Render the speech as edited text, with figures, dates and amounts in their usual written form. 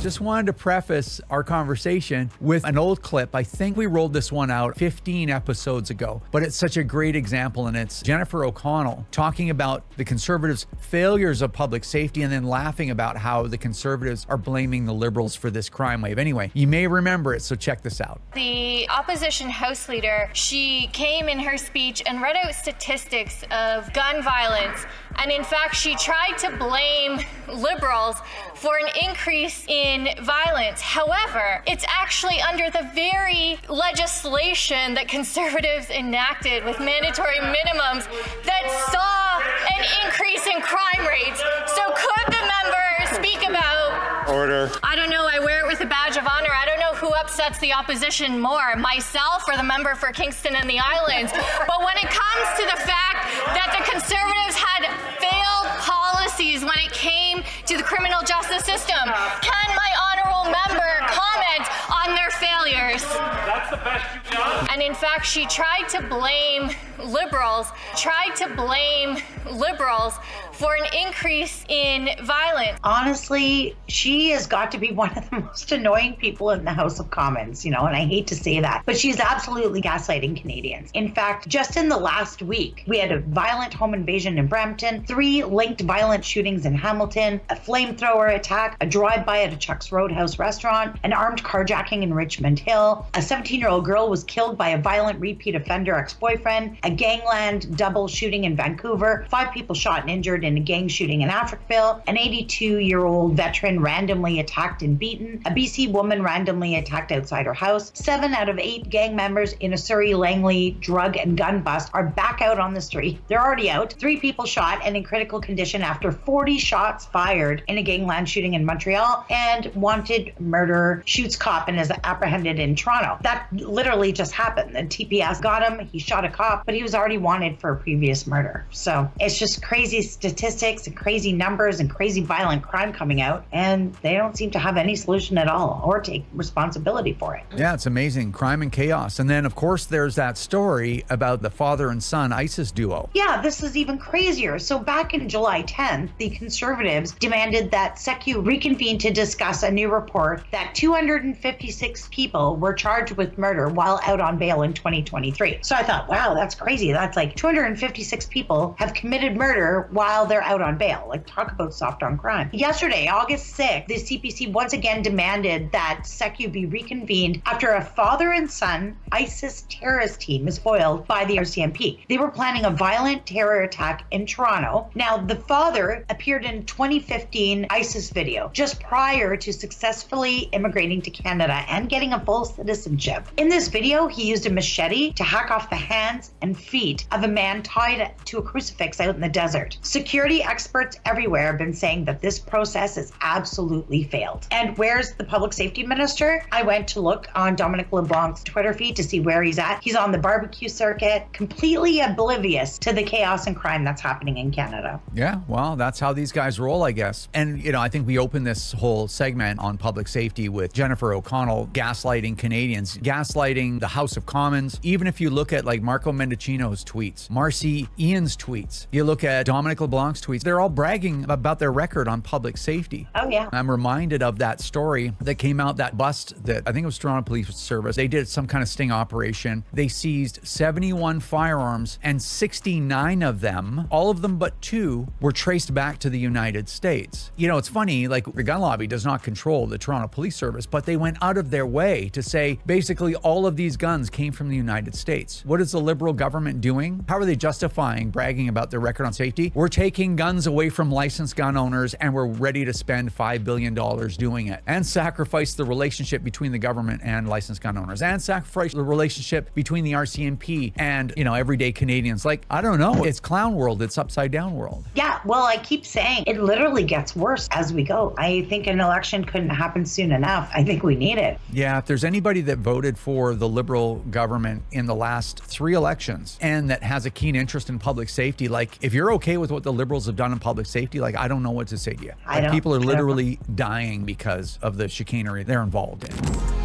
Just wanted to preface our conversation with an old clip. I think we rolled this one out 15 episodes ago, but it's such a great example, and it's Jennifer O'Connell talking about the Conservatives' failures of public safety and then laughing about how the Conservatives are blaming the Liberals for this crime wave. Anyway, you may remember it, so check this out. The opposition House Leader, she came in her speech and read out statistics of gun violence, and in fact she tried to blame Liberals for an increase in violence. However, it's actually under the very legislation that Conservatives enacted with mandatory minimums that saw an increase in crime rates. So could the member speak about... Order. I don't know, I wear it with a badge of honor. I don't know who upsets the opposition more, myself or the member for Kingston and the Islands. But when it comes to the fact that the Conservatives had failed policies when it came to the criminal justice system, can my honourable member comment on their failures? That's the best you've done. And in fact, she tried to blame Liberals for an increase in violence. Honestly, she has got to be one of the most annoying people in the House of Commons, you know, and I hate to say that, but she's absolutely gaslighting Canadians. In fact, just in the last week, we had a violent home invasion in Brampton, 3 linked violent shootings in Hamilton, a flamethrower attack, a drive-by at a Chuck's Roadhouse restaurant, an armed carjacking in Richmond Hill, a 17-year-old girl was killed by a violent repeat offender ex-boyfriend, a gangland double shooting in Vancouver, 5 people shot and injured in a gang shooting in Africville, an 82-year-old veteran randomly attacked in Beaton, a BC woman randomly attacked outside her house, 7 out of 8 gang members in a Surrey Langley drug and gun bust are back out on the street. They're already out. 3 people shot and in critical condition after 40 shots fired in a gangland shooting in Montreal, and wanted murderer shoots cop and is apprehended in Toronto. That literally just happened. The TPS got him. He shot a cop, but he was already wanted for a previous murder. So it's just crazy statistics and crazy numbers and crazy violent crime coming out, and they don't seem to have any solution at all or take responsibility for it. Yeah, it's amazing. Crime and chaos. And then, of course, there's that story about the father and son ISIS duo. Yeah, this is even crazier. So back in July 10th, the Conservatives demanded that 𝐥𝐿𝐴 reconvene to discuss a new report that 256 people were charged with murder while out on bail in 2023. So I thought, wow, that's crazy. That's like 256 people have committed murder while they're out on bail. Like, talk about soft on crime. Yesterday, August 6th, the CPC once again demanded that 𝐥𝐿𝐴 be reconvened after a father and son ISIS terrorist team is foiled by the RCMP. They were planning a violent terror attack in Toronto. Now, the father appeared in 2015 ISIS video just prior to successfully immigrating to Canada and getting a full citizenship. In this video, he used a machete to hack off the hands and feet of a man tied to a crucifix out in the desert. Security experts everywhere have been saying that this process has absolutely failed. And where's the public safety minister? I went to look on Dominic LeBlanc's Twitter feed to see where he's at. He's on the barbecue circuit, completely oblivious to the chaos and crime that's happening in Canada. Yeah, well, that's how these guys roll, I guess. And, you know, I think we opened this whole segment on public safety with Jennifer O'Connell gaslighting Canadians, gaslighting the House of Commons. Even if you look at like Marco Mendicino's tweets, Marcy Ian's tweets, you look at Dominic LeBlanc's tweets, they're all bragging about their record on public safety. Oh, yeah. I'm reminded of that story that came out, that bust that I think it was Toronto Police Service. They did some kind of sting operation. They seized 71 firearms and 69 of them, all of them but 2, were traced back to the United States. You know, it's funny, like the gun lobby does not control the Toronto Police Service, but they went out of their way to say basically all of these guns came from the United States. What is the Liberal government doing? How are they justifying bragging about their record on safety? We're taking guns away from licensed gun owners and we're ready to spend $5 billion doing it and sacrifice the relationship between the government and licensed gun owners and sacrifice the relationship between the RCMP and, you know, everyday Canadians. Like, I don't know. It's clown world. It's upside down world. Yeah, well, I keep saying it literally gets worse as we go. I think an election couldn't happen soon enough. I think we need it. Yeah, if there's anybody that voted for the Liberal government in the last 3 elections and that has a keen interest in public safety, like if you're okay with what the Liberals have done in public safety, like I don't know what to say to you. Like, people are literally dying because of the chicanery they're involved in.